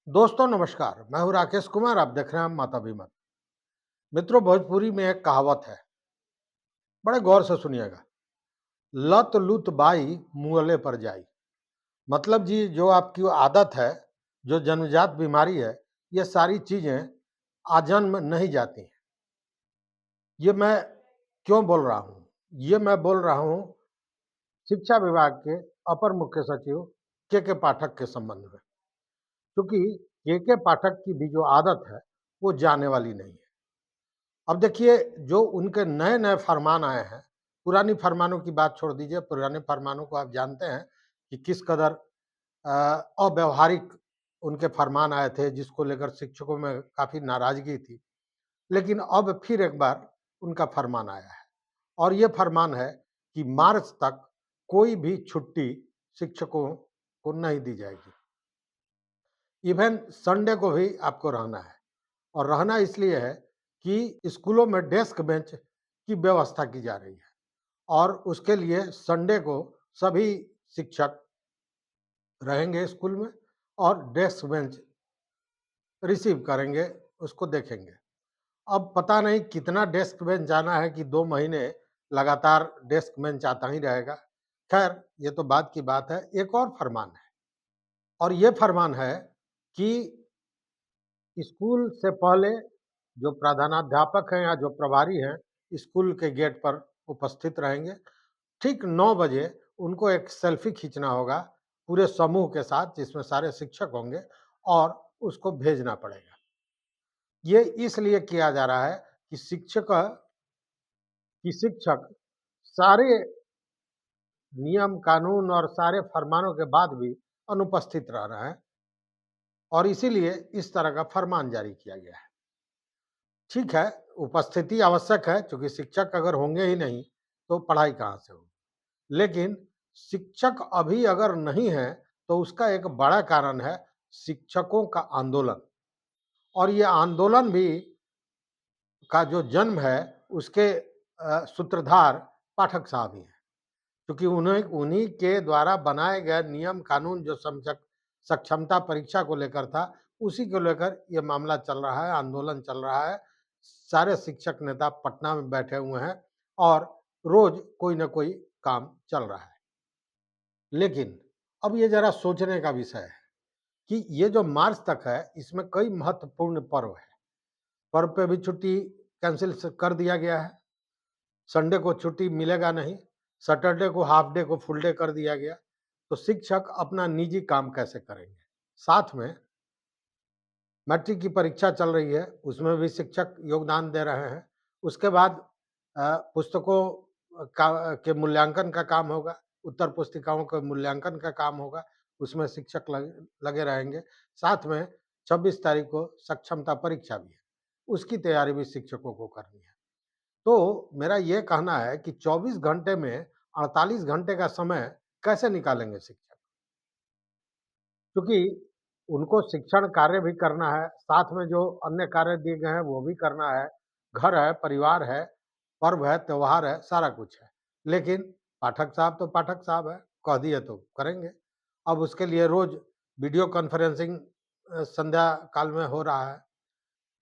दोस्तों नमस्कार, मैं हूँ राकेश कुमार। आप देख रहे हैं माता विमत। मित्रों, भोजपुरी में एक कहावत है, बड़े गौर से सुनिएगा। लत लुत बाई मुअले पर जाई। मतलब जी, जो आपकी आदत है, जो जन्मजात बीमारी है, ये सारी चीजें आजन्म नहीं जाती हैं। ये मैं क्यों बोल रहा हूँ? ये मैं बोल रहा हूँ शिक्षा विभाग के अपर मुख्य सचिव के पाठक के संबंध में, क्योंकि के पाठक की भी जो आदत है वो जाने वाली नहीं है। अब देखिए, जो उनके नए-नए फरमान आए हैं, पुरानी फरमानों की बात छोड़ दीजिए। पुराने फरमानों को आप जानते हैं कि किस कदर अ, अव्यावहारिक उनके फरमान आए थे, जिसको लेकर शिक्षकों में काफ़ी नाराज़गी थी। लेकिन अब फिर एक बार उनका फरमान आया है, और ये फरमान है कि मार्च तक कोई भी छुट्टी शिक्षकों को नहीं दी जाएगी। इवन संडे को भी आपको रहना है, और रहना इसलिए है कि स्कूलों में डेस्क बेंच की व्यवस्था की जा रही है, और उसके लिए संडे को सभी शिक्षक रहेंगे स्कूल में और डेस्क बेंच रिसीव करेंगे, उसको देखेंगे। अब पता नहीं कितना डेस्क बेंच जाना है कि 2 महीने लगातार डेस्क बेंच आता ही रहेगा। खैर, ये तो बाद की बात है। एक और फरमान है, और ये फरमान है कि स्कूल से पहले जो प्रधानाध्यापक हैं या जो प्रभारी हैं, स्कूल के गेट पर उपस्थित रहेंगे। ठीक 9 बजे उनको एक सेल्फी खींचना होगा पूरे समूह के साथ, जिसमें सारे शिक्षक होंगे, और उसको भेजना पड़ेगा। ये इसलिए किया जा रहा है कि शिक्षक सारे नियम कानून और सारे फरमानों के बाद भी अनुपस्थित रह रहे हैं, और इसीलिए इस तरह का फरमान जारी किया गया है। ठीक है, उपस्थिति आवश्यक है, क्योंकि शिक्षक अगर होंगे ही नहीं तो पढ़ाई कहाँ से होगी। लेकिन शिक्षक अभी अगर नहीं है तो उसका एक बड़ा कारण है शिक्षकों का आंदोलन, और ये आंदोलन भी का जो जन्म है उसके सूत्रधार पाठक साहब ही हैं, क्योंकि उन्हें उन्हीं के द्वारा बनाए गए नियम कानून जो समझक सक्षमता परीक्षा को लेकर था, उसी को लेकर ये मामला चल रहा है, आंदोलन चल रहा है। सारे शिक्षक नेता पटना में बैठे हुए हैं, और रोज कोई ना कोई काम चल रहा है। लेकिन अब ये जरा सोचने का विषय है कि ये जो मार्च तक है, इसमें कई महत्वपूर्ण पर्व है। पर्व पे भी छुट्टी कैंसिल कर दिया गया है। संडे को छुट्टी मिलेगा नहीं, सैटरडे को हाफ डे को फुल डे कर दिया गया। तो शिक्षक अपना निजी काम कैसे करेंगे? साथ में मैट्रिक की परीक्षा चल रही है, उसमें भी शिक्षक योगदान दे रहे हैं। उसके बाद पुस्तकों का के मूल्यांकन का काम होगा, उत्तर पुस्तिकाओं के मूल्यांकन का काम होगा, उसमें शिक्षक लगे रहेंगे। साथ में 26 तारीख को सक्षमता परीक्षा भी है, उसकी तैयारी भी शिक्षकों को करनी है। तो मेरा ये कहना है कि 24 घंटे में 48 घंटे का समय कैसे निकालेंगे शिक्षक? क्योंकि उनको शिक्षण कार्य भी करना है, साथ में जो अन्य कार्य दिए गए हैं वो भी करना है। घर है, परिवार है, पर्व है, त्योहार है, सारा कुछ है। लेकिन पाठक साहब तो पाठक साहब हैं, कह दिए तो करेंगे। अब उसके लिए रोज़ वीडियो कॉन्फ्रेंसिंग संध्या काल में हो रहा है।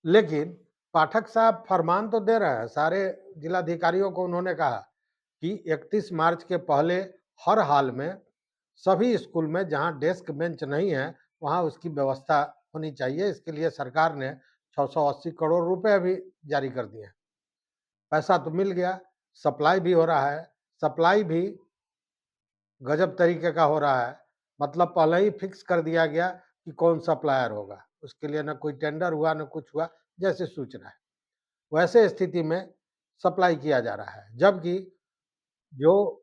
लेकिन पाठक साहब फरमान तो दे रहे हैं, सारे जिलाधिकारियों को उन्होंने कहा कि 31 मार्च के पहले हर हाल में सभी स्कूल में जहाँ डेस्क बेंच नहीं है, वहाँ उसकी व्यवस्था होनी चाहिए। इसके लिए सरकार ने 680 करोड़ रुपए भी जारी कर दिए हैं। पैसा तो मिल गया, सप्लाई भी हो रहा है। सप्लाई भी गजब तरीके का हो रहा है। मतलब पहले ही फिक्स कर दिया गया कि कौन सप्लायर होगा। उसके लिए ना कोई टेंडर हुआ, ना कुछ हुआ, जैसे सूचना है। वैसे स्थिति में सप्लाई किया जा रहा है। जबकि जो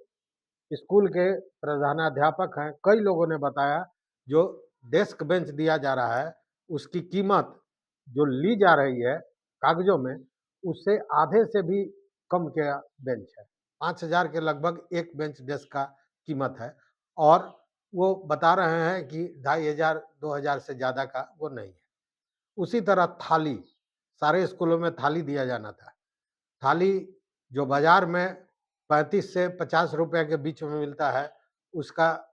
स्कूल के प्रधानाध्यापक हैं, कई लोगों ने बताया, जो डेस्क बेंच दिया जा रहा है, उसकी कीमत जो ली जा रही है कागज़ों में, उससे आधे से भी कम का बेंच है। 5,000 के लगभग एक बेंच डेस्क का कीमत है, और वो बता रहे हैं कि 2,500 2,000 से ज़्यादा का वो नहीं है। उसी तरह थाली, सारे स्कूलों में थाली दिया जाना था। थाली जो बाज़ार में 35 से 50 रुपए के बीच में मिलता है, उसका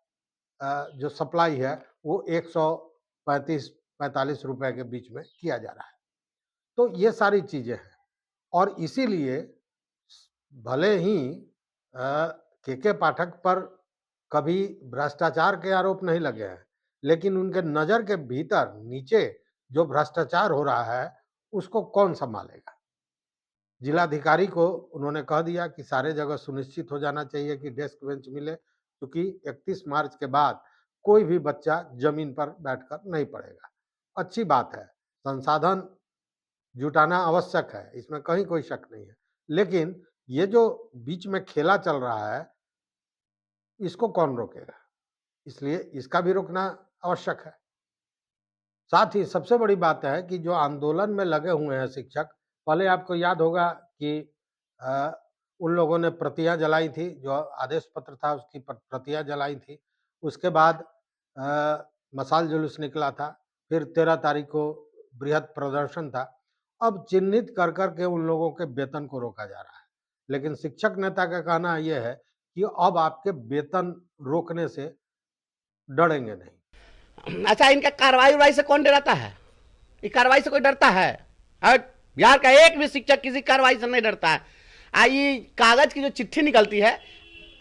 जो सप्लाई है वो 135 45 रुपए के बीच में किया जा रहा है। तो ये सारी चीजें हैं और इसीलिए भले ही के पाठक पर कभी भ्रष्टाचार के आरोप नहीं लगे हैं, लेकिन उनके नजर के भीतर नीचे जो भ्रष्टाचार हो रहा है उसको कौन संभालेगा। जिलाधिकारी को उन्होंने कह दिया कि सारे जगह सुनिश्चित हो जाना चाहिए कि डेस्क बेंच मिले, क्योंकि 31 मार्च के बाद कोई भी बच्चा जमीन पर बैठकर नहीं पढ़ेगा। अच्छी बात है, संसाधन जुटाना आवश्यक है, इसमें कहीं कोई शक नहीं है, लेकिन ये जो बीच में खेला चल रहा है इसको कौन रोकेगा? इसलिए इसका भी रोकना आवश्यक है। साथ ही सबसे बड़ी बात है कि जो आंदोलन में लगे हुए हैं शिक्षक, पहले आपको याद होगा कि अ, उन लोगों ने प्रतियां जलाई थी, जो आदेश पत्र था उसकी प्रतियां जलाई थी। उसके बाद मशाल जुलूस निकला था, फिर 13 तारीख को बृहद प्रदर्शन था। अब चिन्हित कर के उन लोगों के वेतन को रोका जा रहा है, लेकिन शिक्षक नेता का कहना यह है कि अब आपके वेतन रोकने से डरेंगे नहीं। अच्छा, इनका कार्रवाई उरवाई से कौन डराता है? ये कार्रवाई से कोई डरता है? और बिहार का एक भी शिक्षक किसी कार्रवाई से नहीं डरता है। ये कागज की जो चिट्ठी निकलती है,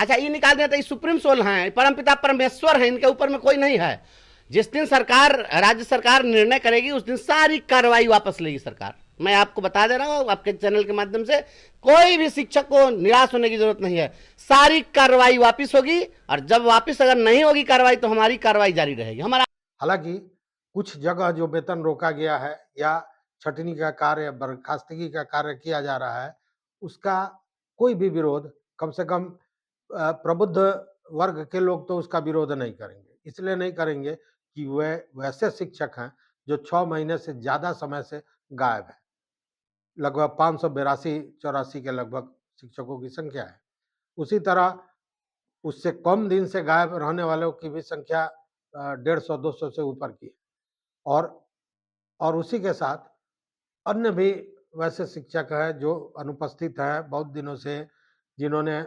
अच्छा ये निकाल देते, ये सुप्रीम सोल हैं, परमपिता परमेश्वर हैं, इनके ऊपर में कोई नहीं है। जिस दिन सरकार, राज्य सरकार निर्णय करेगी उस दिन सारी कार्रवाई वापस लेगी सरकार। मैं आपको बता दे रहा हूं आपके चैनल के माध्यम से, कोई भी शिक्षक को निराश होने की जरूरत नहीं है। सारी कार्रवाई वापस होगी, और जब वापस अगर नहीं होगी कार्रवाई तो हमारी कार्रवाई जारी रहेगी। हमारा हालांकि कुछ जगह जो वेतन रोका गया है या छटनी का कार्य, बर्खास्तगी का कार्य किया जा रहा है, उसका कोई भी विरोध, कम से कम प्रबुद्ध वर्ग के लोग तो उसका विरोध नहीं करेंगे। इसलिए नहीं करेंगे कि वे वैसे शिक्षक हैं जो 6 महीने से ज्यादा समय से गायब है। लगभग 582-84 के लगभग शिक्षकों की संख्या है। उसी तरह उससे कम दिन से गायब रहने वालों की भी संख्या 150-200 से ऊपर की है। और उसी के साथ अन्य भी वैसे शिक्षक हैं जो अनुपस्थित हैं बहुत दिनों से, जिन्होंने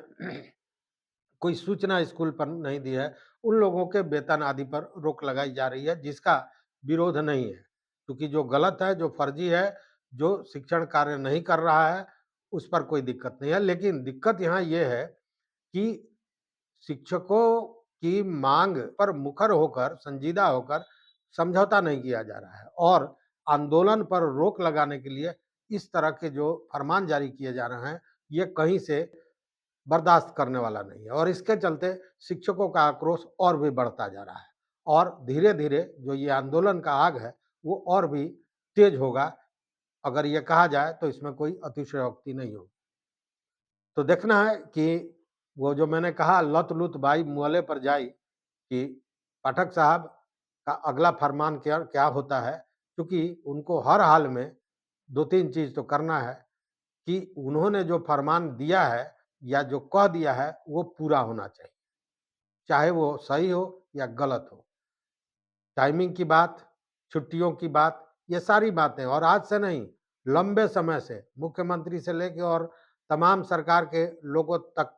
कोई सूचना स्कूल पर नहीं दी है, उन लोगों के वेतन आदि पर रोक लगाई जा रही है, जिसका विरोध नहीं है, क्योंकि जो गलत है, जो फर्जी है, जो शिक्षण कार्य नहीं कर रहा है, उस पर कोई दिक्कत नहीं है। लेकिन दिक्कत यहाँ ये है कि शिक्षकों की मांग पर मुखर होकर, संजीदा होकर समझौता नहीं किया जा रहा है और आंदोलन पर रोक लगाने के लिए इस तरह के जो फरमान जारी किए जा रहे हैं, ये कहीं से बर्दाश्त करने वाला नहीं है और इसके चलते शिक्षकों का आक्रोश और भी बढ़ता जा रहा है और धीरे-धीरे जो ये आंदोलन का आग है, वो और भी तेज होगा। अगर ये कहा जाए तो इसमें कोई अतिशयोक्ति नहीं होगी। तो देखना है कि वो जो मैंने कहा, लत लुत बाई मुअले पर जाई, कि पाठक साहब का अगला फरमान क्या क्या होता है, क्योंकि उनको हर हाल में 2-3 चीज़ तो करना है कि उन्होंने जो फरमान दिया है या जो कह दिया है वो पूरा होना चाहिए, चाहे वो सही हो या गलत हो। टाइमिंग की बात, छुट्टियों की बात, ये सारी बातें, और आज से नहीं, लंबे समय से मुख्यमंत्री से लेके और तमाम सरकार के लोगों तक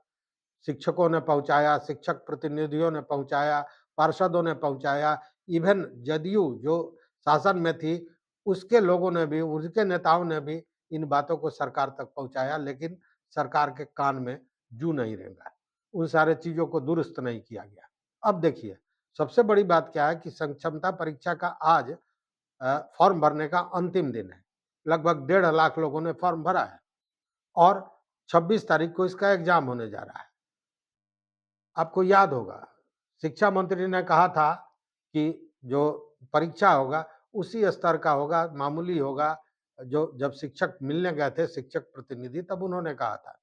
शिक्षकों ने पहुंचाया, शिक्षक प्रतिनिधियों ने पहुंचाया, पार्षदों ने पहुंचाया, इवन जदयू जो शासन में थी उसके लोगों ने भी, उसके नेताओं ने भी इन बातों को सरकार तक पहुंचाया, लेकिन सरकार के कान में जू नहीं रेंगा, उन सारे चीजों को दुरुस्त नहीं किया गया। अब देखिए, सबसे बड़ी बात क्या है कि क्षमता परीक्षा का आज फॉर्म भरने का अंतिम दिन है। लगभग 1.5 लाख लोगों ने फॉर्म भरा है और 26 तारीख को इसका एग्जाम होने जा रहा है। आपको याद होगा, शिक्षा मंत्री ने कहा था कि जो परीक्षा होगा उसी स्तर का होगा, मामूली होगा। जो जब शिक्षक मिलने गए थे, शिक्षक प्रतिनिधि, तब उन्होंने कहा था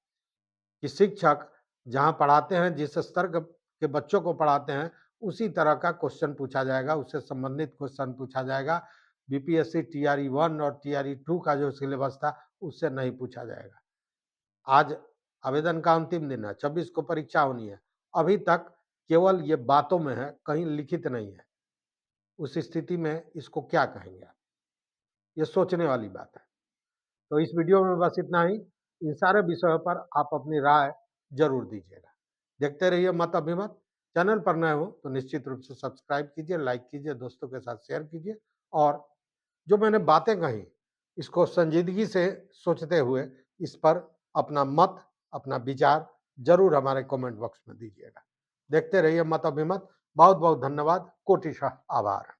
कि शिक्षक जहाँ पढ़ाते हैं, जिस स्तर के बच्चों को पढ़ाते हैं, उसी तरह का क्वेश्चन पूछा जाएगा, उससे संबंधित क्वेश्चन पूछा जाएगा। बीपीएससी टीआरई 1 और टीआरई 2 का जो सिलेबस था, उससे नहीं पूछा जाएगा। आज आवेदन का अंतिम दिन है, 26 को परीक्षा होनी है। अभी तक केवल ये बातों में है, कहीं लिखित नहीं है। उस स्थिति में इसको क्या कहेंगे आप? ये सोचने वाली बात है। तो इस वीडियो में बस इतना ही। इन सारे विषयों पर आप अपनी राय ज़रूर दीजिएगा। देखते रहिए मत अभिमत। चैनल पर नए हो तो निश्चित रूप से सब्सक्राइब कीजिए, लाइक कीजिए, दोस्तों के साथ शेयर कीजिए और जो मैंने बातें कही इसको संजीदगी से सोचते हुए इस पर अपना मत, अपना विचार जरूर हमारे कमेंट बॉक्स में दीजिएगा। देखते रहिए मत अभिमत। बहुत बहुत धन्यवाद, कोटिशः आभार।